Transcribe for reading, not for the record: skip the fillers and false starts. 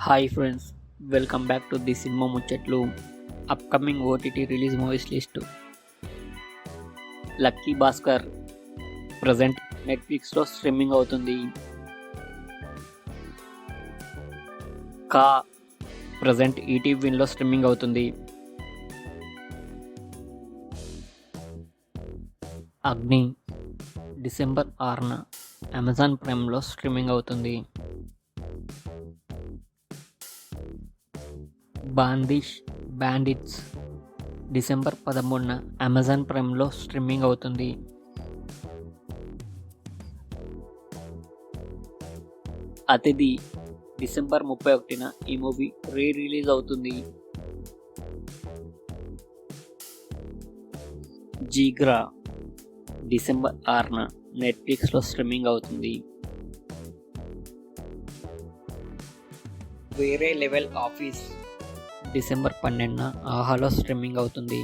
Hi friends, welcome back to the cinema ముచ్చట్లు. Upcoming OTT release movies list. Lucky Bhaskar present నెట్ఫ్లిక్స్లో streaming అవుతుంది. Ka present ఈటీవీలో streaming అవుతుంది. Agni December 6న అమెజాన్ ప్రైమ్లో స్ట్రీమింగ్ అవుతుంది. బ్యాండిట్స్ డిసెంబర్ 13న అమెజాన్ ప్రైమ్లో స్ట్రీమింగ్ అవుతుంది. అతిథి డిసెంబర్ 31న ఈ మూవీ రిలీజ్ అవుతుంది. జీగ్రా డిసెంబర్ 6న నెట్ఫ్లిక్స్లో స్ట్రీమింగ్ అవుతుంది. వేరే లెవెల్ ఆఫీస్ డిసెంబర్ 12న ఆహాలో స్ట్రీమింగ్ అవుతుంది.